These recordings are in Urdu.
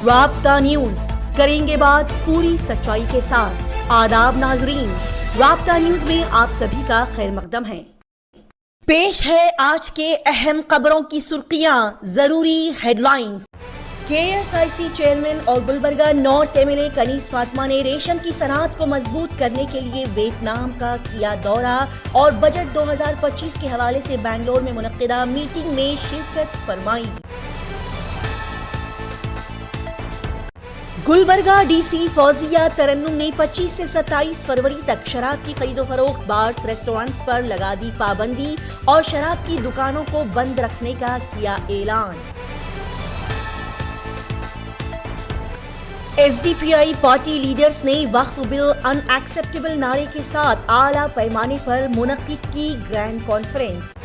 رابطہ نیوز کریں گے بات پوری سچائی کے ساتھ۔ آداب ناظرین، رابطہ نیوز میں آپ سبھی کا خیر مقدم ہے۔ پیش ہے آج کے اہم خبروں کی سرخیاں، ضروری ہیڈ لائنز۔ KSIC چیئرمین اور گلبرگہ نارتھ MLA کنیز فاطمہ نے ریشم کی صنعت کو مضبوط کرنے کے لیے ویتنام کا کیا دورہ اور بجٹ 2025 کے حوالے سے بنگلور میں منعقدہ میٹنگ میں شرکت فرمائی۔ گلبرگہ DC فوزیہ ترنم نے 25 سے 27 فروری تک شراب کی خرید و فروخت بارز ریسٹورنٹس پر لگا دی پابندی اور شراب کی دکانوں کو بند رکھنے کا کیا اعلان۔ SDPI پارٹی لیڈرز نے وقف بل ان ایکسیپٹیبل نعرے کے ساتھ اعلیٰ پیمانے پر منعقد کی گرینڈ کانفرنس۔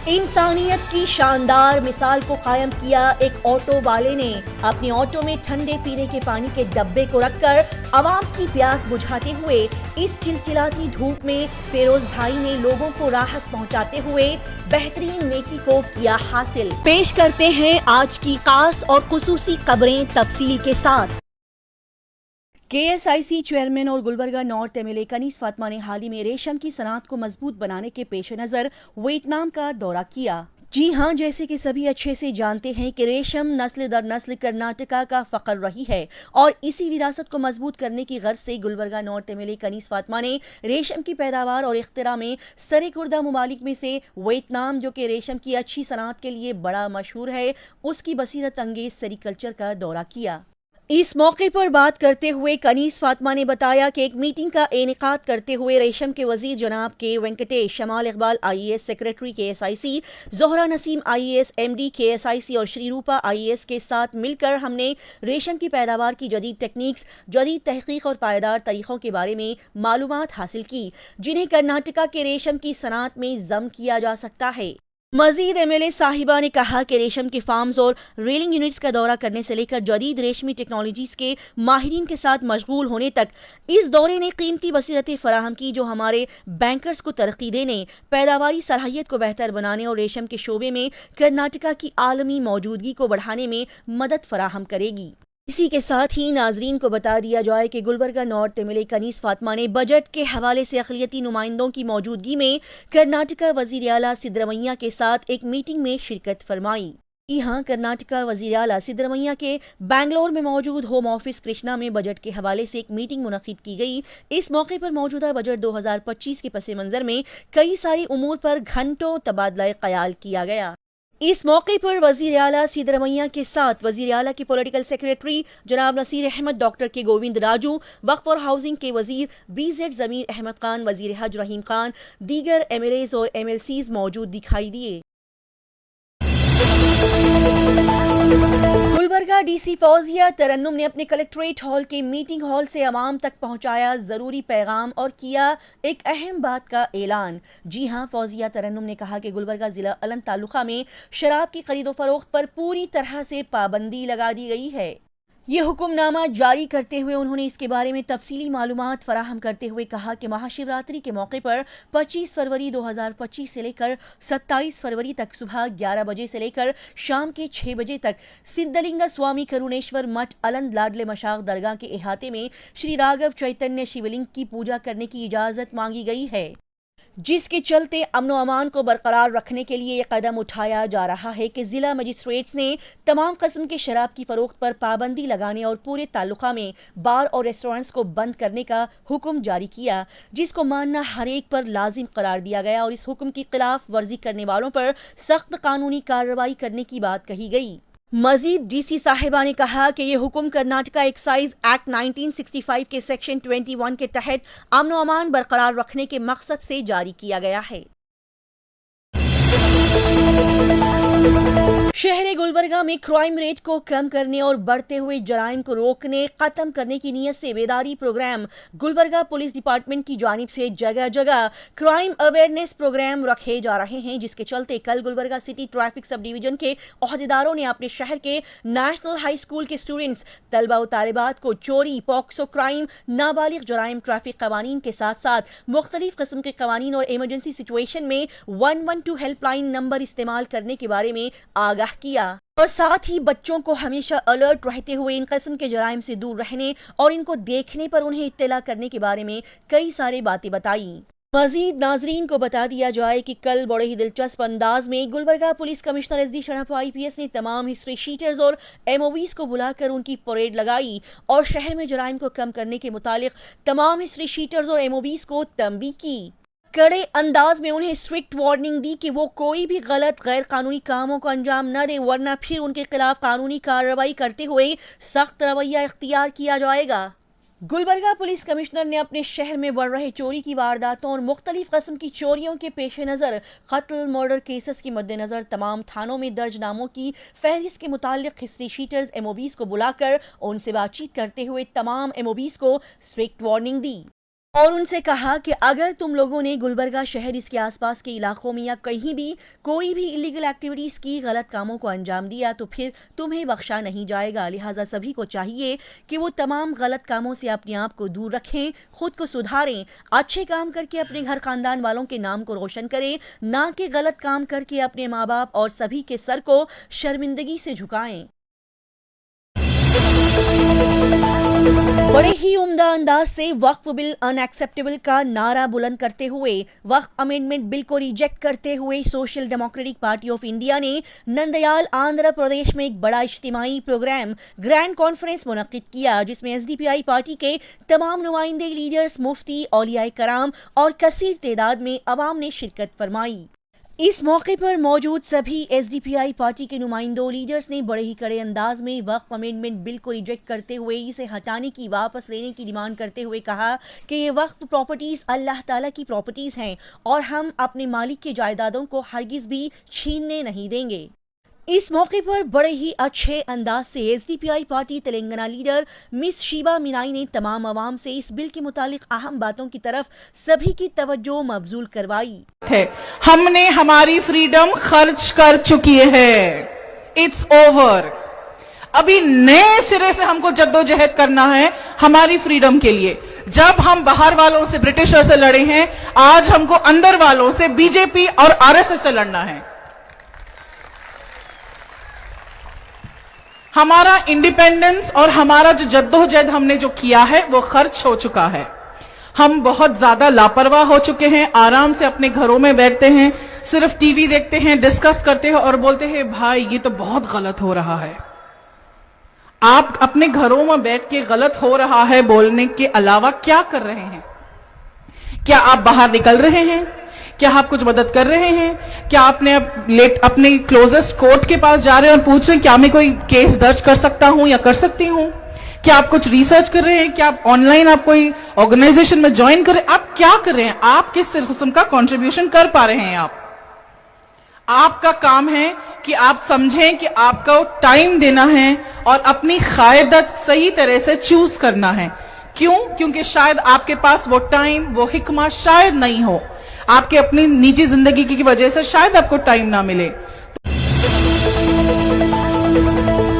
انسانیت کی شاندار مثال کو قائم کیا ایک آٹو والے نے اپنی آٹو میں ٹھنڈے پینے کے پانی کے ڈبے کو رکھ کر عوام کی پیاس بجھاتے ہوئے اس چلچلاتی دھوپ میں فیروز بھائی نے لوگوں کو راحت پہنچاتے ہوئے بہترین نیکی کو کیا حاصل۔ پیش کرتے ہیں آج کی خاص اور خصوصی خبریں تفصیل کے ساتھ۔ KSIC چیئرمین اور گلبرگہ نارتھ MLA کنیز فاطمہ نے حال ہی میں ریشم کی صنعت کو مضبوط بنانے کے پیش نظر ویتنام کا دورہ کیا۔ جی ہاں، جیسے کہ سبھی اچھے سے جانتے ہیں کہ ریشم نسل در نسل کرناٹکا کا فخر رہی ہے اور اسی وراثت کو مضبوط کرنے کی غرض سے گلبرگہ نارتھ MLA کنیز فاطمہ نے ریشم کی پیداوار اور اختراع میں سرکردہ ممالک میں سے ویتنام، جو کہ ریشم کی اچھی صنعت کے لیے بڑا مشہور ہے، اس کی بصیرت انگیز سیریکلچر کا دورہ کیا۔ اس موقع پر بات کرتے ہوئے کنیز فاطمہ نے بتایا کہ ایک میٹنگ کا انعقاد کرتے ہوئے ریشم کے وزیر جناب کے Venkatesh, Shamla Iqbal IAS secretary KSIC، Zahra Naseem IAS MD KSIC اور شری روپا IAS کے ساتھ مل کر ہم نے ریشم کی پیداوار کی جدید ٹیکنیکس، جدید تحقیق اور پائیدار طریقوں کے بارے میں معلومات حاصل کی، جنہیں کرناٹکا کے ریشم کی صنعت میں ضم کیا جا سکتا ہے۔ مزید MLA صاحبہ نے کہا کہ ریشم کے فارمز اور ریلنگ یونٹس کا دورہ کرنے سے لے کر جدید ریشمی ٹیکنالوجیز کے ماہرین کے ساتھ مشغول ہونے تک اس دورے نے قیمتی بصیرتیں فراہم کی، جو ہمارے بینکرز کو ترقی دینے، پیداواری صلاحیت کو بہتر بنانے اور ریشم کے شعبے میں کرناٹکا کی عالمی موجودگی کو بڑھانے میں مدد فراہم کرے گی۔ اسی کے ساتھ ہی ناظرین کو بتا دیا جائے کہ گلبرگہ نارتھ MLA کنیز فاطمہ نے بجٹ کے حوالے سے اقلیتی نمائندوں کی موجودگی میں کرناٹکا وزیر اعلیٰ سدرامیا کے ساتھ ایک میٹنگ میں شرکت فرمائی۔ یہاں کرناٹکا وزیر اعلیٰ سدرامیا کے بنگلور میں موجود ہوم آفس کرشنا میں بجٹ کے حوالے سے ایک میٹنگ منعقد کی گئی۔ اس موقع پر موجودہ بجٹ 2025 کے پس منظر میں کئی سارے امور پر گھنٹوں تبادلہ خیال کیا گیا۔ اس موقع پر وزیر اعلیٰ سدرامیا کے ساتھ وزیر اعلیٰ کے پولیٹیکل سیکریٹری جناب نصیر احمد، ڈاکٹر کے گووند راجو، وقف اور ہاؤسنگ کے وزیر BZ ضمیر احمد خان، وزیر حج رحیم خان، دیگر MLAs اور MLCs موجود دکھائی دیے۔ گلبرگہ DC فوزیہ ترنم نے اپنے کلکٹریٹ ہال کے میٹنگ ہال سے عوام تک پہنچایا ضروری پیغام اور کیا ایک اہم بات کا اعلان۔ جی ہاں، فوزیہ ترنم نے کہا کہ گلبرگہ ضلع الن تعلقہ میں شراب کی خرید و فروخت پر پوری طرح سے پابندی لگا دی گئی ہے۔ یہ حکم نامہ جاری کرتے ہوئے انہوں نے اس کے بارے میں تفصیلی معلومات فراہم کرتے ہوئے کہا کہ مہا شیوراتری کے موقع پر 25 فروری 2025 سے لے کر 27 فروری تک صبح 11 بجے سے لے کر شام کے 6 بجے تک سدھلنگا سوامی کرونیشور مٹھ الند لاڈلے مشاق درگاہ کے احاطے میں شری راگھو چیتنیہ شیولنگ کی پوجا کرنے کی اجازت مانگی گئی ہے، جس کے چلتے امن و امان کو برقرار رکھنے کے لیے یہ قدم اٹھایا جا رہا ہے کہ ضلع مجسٹریٹس نے تمام قسم کے شراب کی فروخت پر پابندی لگانے اور پورے تعلقہ میں بار اور ریسٹورنٹس کو بند کرنے کا حکم جاری کیا، جس کو ماننا ہر ایک پر لازم قرار دیا گیا اور اس حکم کی خلاف ورزی کرنے والوں پر سخت قانونی کارروائی کرنے کی بات کہی گئی۔ مزید DC صاحبہ نے کہا کہ یہ حکم کرناٹکا ایکسائز ایکٹ 1965 کے سیکشن 21 کے تحت امن و امان برقرار رکھنے کے مقصد سے جاری کیا گیا ہے۔ شہر گلبرگہ میں کرائم ریٹ کو کم کرنے اور بڑھتے ہوئے جرائم کو روکنے، ختم کرنے کی نیت سے بیداری پروگرام گلبرگہ پولیس ڈپارٹمنٹ کی جانب سے جگہ جگہ کرائم اویئرنیس پروگرام رکھے جا رہے ہیں، جس کے چلتے کل گلبرگہ سٹی ٹریفک سب ڈویژن کے عہدیداروں نے اپنے شہر کے نیشنل ہائی اسکول کے اسٹوڈنٹس، طلبہ و طالبات کو چوری، پاکسو کرائم، نابالغ جرائم، ٹریفک قوانین کے ساتھ ساتھ مختلف قسم کے قوانین اور ایمرجنسی سچویشن میں 112 ہیلپ لائن نمبر استعمال کرنے کے بارے میں آگاہ کیا اور ساتھ ہی بچوں کو ہمیشہ الرٹ رہتے ہوئے ان قسم کے جرائم سے دور رہنے اور ان کو دیکھنے پر انہیں اطلاع کرنے کے بارے میں کئی سارے باتیں بتائیں۔ مزید ناظرین کو بتا دیا جائے کہ کل بڑے ہی دلچسپ انداز میں Gulbarga police commissioner S D Sharaf IPS نے تمام ہسٹری شیٹرز اور MOVs کو بلا کر ان کی پریڈ لگائی اور شہر میں جرائم کو کم کرنے کے متعلق تمام ہسٹری شیٹرز اور MOVs کو تنبیہ کی۔ کڑے انداز میں انہیں اسٹرکٹ وارننگ دی کہ وہ کوئی بھی غلط غیر قانونی کاموں کو انجام نہ دے ورنہ پھر ان کے خلاف قانونی کارروائی کرتے ہوئے سخت رویہ اختیار کیا جائے گا۔ گلبرگہ پولیس کمشنر نے اپنے شہر میں بڑھ رہے چوری کی وارداتوں اور مختلف قسم کی چوریوں کے پیش نظر قتل مرڈر کیسز کے مد نظر تمام تھانوں میں درج ناموں کی فہرست کے متعلق ہسٹری شیٹرز MOVs کو بلا کر ان سے بات چیت کرتے ہوئے تمام MOVs کو اسٹرکٹ وارننگ دی اور ان سے کہا کہ اگر تم لوگوں نے گلبرگہ شہر اس کے آس پاس کے علاقوں میں یا کہیں بھی کوئی بھی الیگل ایکٹیویٹیز کی غلط کاموں کو انجام دیا تو پھر تمہیں بخشا نہیں جائے گا، لہٰذا سبھی کو چاہیے کہ وہ تمام غلط کاموں سے اپنے آپ کو دور رکھیں، خود کو سدھاریں، اچھے کام کر کے اپنے گھر خاندان والوں کے نام کو روشن کریں، نہ کہ غلط کام کر کے اپنے ماں باپ اور سبھی کے سر کو شرمندگی سے جھکائیں۔ بڑے ہی عمدہ انداز سے وقف بل ان ایکسیپٹیبل کا نعرہ بلند کرتے ہوئے وقف امینڈمنٹ بل کو ریجیکٹ کرتے ہوئے social democratic party of India نے نندیال آندھرا پردیش میں ایک بڑا اجتماعی پروگرام گرینڈ کانفرنس منعقد کیا، جس میں SDPI پارٹی کے تمام نمائندے، لیڈرز، مفتی، اولیاء کرام اور کثیر تعداد میں عوام نے شرکت فرمائی۔ اس موقع پر موجود سبھی SDPI پارٹی کے نمائندوں، لیڈرز نے بڑے ہی کڑے انداز میں وقف امینڈمنٹ بل کو ریجیکٹ کرتے ہوئے اسے ہٹانے کی، واپس لینے کی ڈیمانڈ کرتے ہوئے کہا کہ یہ وقف پراپرٹیز اللہ تعالیٰ کی پراپرٹیز ہیں اور ہم اپنے مالک کے جائیدادوں کو ہرگز بھی چھیننے نہیں دیں گے۔ اس موقع پر بڑے ہی اچھے انداز سے SDPI پارٹی تلنگانہ لیڈر مس شیبا مینائی نے تمام عوام سے اس بل کے متعلق اہم باتوں کی طرف سبھی کی توجہ مبذول کروائی۔ ہم نے ہماری فریڈم خرچ کر چکی ہے، اٹس اوور۔ ابھی نئے سرے سے ہم کو جدوجہد کرنا ہے ہماری فریڈم کے لیے۔ جب ہم باہر والوں سے، برٹشر سے لڑے ہیں، آج ہم کو اندر والوں سے، BJP اور RSS سے لڑنا ہے۔ ہمارا انڈیپینڈنس اور ہمارا جو جدوجہد ہم نے جو کیا ہے وہ خرچ ہو چکا ہے۔ ہم بہت زیادہ لاپرواہ ہو چکے ہیں، آرام سے اپنے گھروں میں بیٹھتے ہیں، صرف ٹی وی دیکھتے ہیں، ڈسکس کرتے ہیں اور بولتے ہیں بھائی یہ تو بہت غلط ہو رہا ہے۔ آپ اپنے گھروں میں بیٹھ کے غلط ہو رہا ہے بولنے کے علاوہ کیا کر رہے ہیں؟ کیا آپ باہر نکل رہے ہیں؟ کیا آپ کچھ مدد کر رہے ہیں؟ کیا آپ نے اپنے کلوزسٹ کورٹ کے پاس جا رہے ہیں اور پوچھ رہے ہیں کیا میں کوئی کیس درج کر سکتا ہوں یا کر سکتی ہوں؟ کیا آپ کچھ ریسرچ کر رہے ہیں؟ کیا آپ آن لائن آپ کوئی آرگنائزیشن میں جوائن کر رہے ہیں؟ آپ کیا کر رہے ہیں؟ آپ کس قسم کا کنٹریبیوشن کر پا رہے ہیں؟ آپ کا کام ہے کہ آپ سمجھیں کہ آپ کو ٹائم دینا ہے اور اپنی قیادت صحیح طرح سے چوز کرنا ہے۔ کیوں؟ کیونکہ شاید آپ کے پاس وہ ٹائم، وہ حکمت شاید نہیں ہو، آپ کے اپنی نجی زندگی کی وجہ سے شاید آپ کو ٹائم نہ ملے۔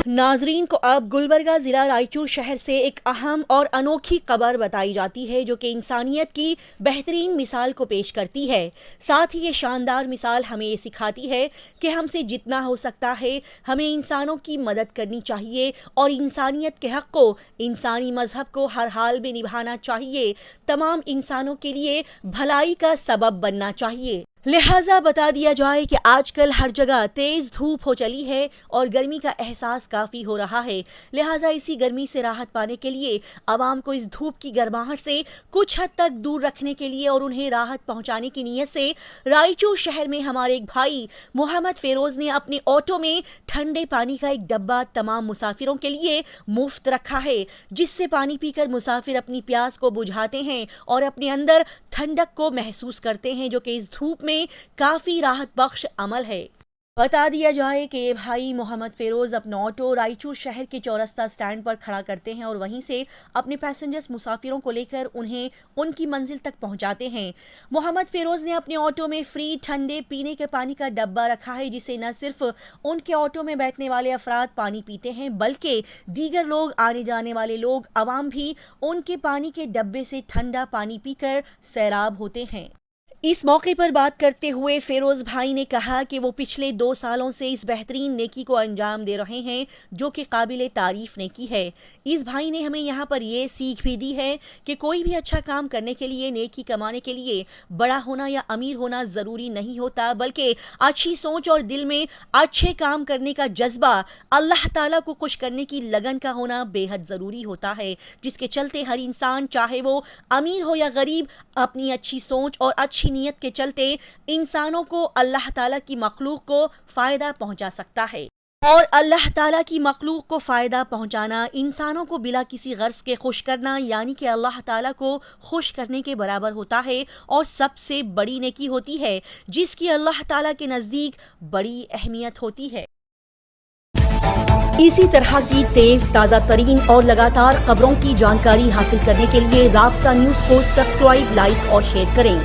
ناظرین کو اب گلبرگہ ضلع رائچور شہر سے ایک اہم اور انوکھی خبر بتائی جاتی ہے جو کہ انسانیت کی بہترین مثال کو پیش کرتی ہے۔ ساتھ ہی یہ شاندار مثال ہمیں یہ سکھاتی ہے کہ ہم سے جتنا ہو سکتا ہے ہمیں انسانوں کی مدد کرنی چاہیے اور انسانیت کے حق کو، انسانی مذہب کو ہر حال میں نبھانا چاہیے، تمام انسانوں کے لیے بھلائی کا سبب بننا چاہیے۔ لہٰذا بتا دیا جائے کہ آج کل ہر جگہ تیز دھوپ ہو چلی ہے اور گرمی کا احساس کافی ہو رہا ہے، لہٰذا اسی گرمی سے راحت پانے کے لیے عوام کو اس دھوپ کی گرماہٹ سے کچھ حد تک دور رکھنے کے لیے اور انہیں راحت پہنچانے کی نیت سے رائچور شہر میں ہمارے ایک بھائی محمد فیروز نے اپنے آٹو میں ٹھنڈے پانی کا ایک ڈبہ تمام مسافروں کے لیے مفت رکھا ہے، جس سے پانی پی کر مسافر اپنی پیاس کو بجھاتے ہیں اور اپنے اندر ٹھنڈک کو محسوس کرتے ہیں، جو کہ اس دھوپ میں کافی راحت بخش عمل ہے۔ بتا دیا جائے کہ یہ بھائی محمد فیروز اپنا آٹو رائچور شہر کے چورستہ سٹینڈ پر کھڑا کرتے ہیں اور وہیں سے اپنے پیسنجرز مسافروں کو لے کر انہیں ان کی منزل تک پہنچاتے ہیں۔ محمد فیروز نے اپنے آٹو میں فری ٹھنڈے پینے کے پانی کا ڈبہ رکھا ہے، جسے نہ صرف ان کے آٹو میں بیٹھنے والے افراد پانی پیتے ہیں بلکہ دیگر لوگ، آنے جانے والے لوگ، عوام بھی ان کے پانی کے ڈبے سے ٹھنڈا پانی پی کر سیراب ہوتے ہیں۔ اس موقع پر بات کرتے ہوئے فیروز بھائی نے کہا کہ وہ پچھلے 2 سالوں سے اس بہترین نیکی کو انجام دے رہے ہیں جو کہ قابل تعریف نیکی ہے۔ اس بھائی نے ہمیں یہاں پر یہ سیکھ بھی دی ہے کہ کوئی بھی اچھا کام کرنے کے لیے، نیکی کمانے کے لیے بڑا ہونا یا امیر ہونا ضروری نہیں ہوتا، بلکہ اچھی سوچ اور دل میں اچھے کام کرنے کا جذبہ، اللہ تعالیٰ کو خوش کرنے کی لگن کا ہونا بے حد ضروری ہوتا ہے، جس کے چلتے ہر انسان چاہے وہ امیر ہو یا غریب، اپنی اچھی سوچ اور اچھی نیت کے چلتے انسانوں کو، اللہ تعالیٰ کی مخلوق کو فائدہ پہنچا سکتا ہے۔ اور اللہ تعالیٰ کی مخلوق کو فائدہ پہنچانا، انسانوں کو بلا کسی غرض کے خوش کرنا، یعنی کہ اللہ تعالیٰ کو خوش کرنے کے برابر ہوتا ہے اور سب سے بڑی نیکی ہوتی ہے، جس کی اللہ تعالیٰ کے نزدیک بڑی اہمیت ہوتی ہے۔ اسی طرح کی تیز، تازہ ترین اور لگاتار خبروں کی جانکاری حاصل کرنے کے لیے رابطہ نیوز کو سبسکرائب، لائک اور شیئر کریں۔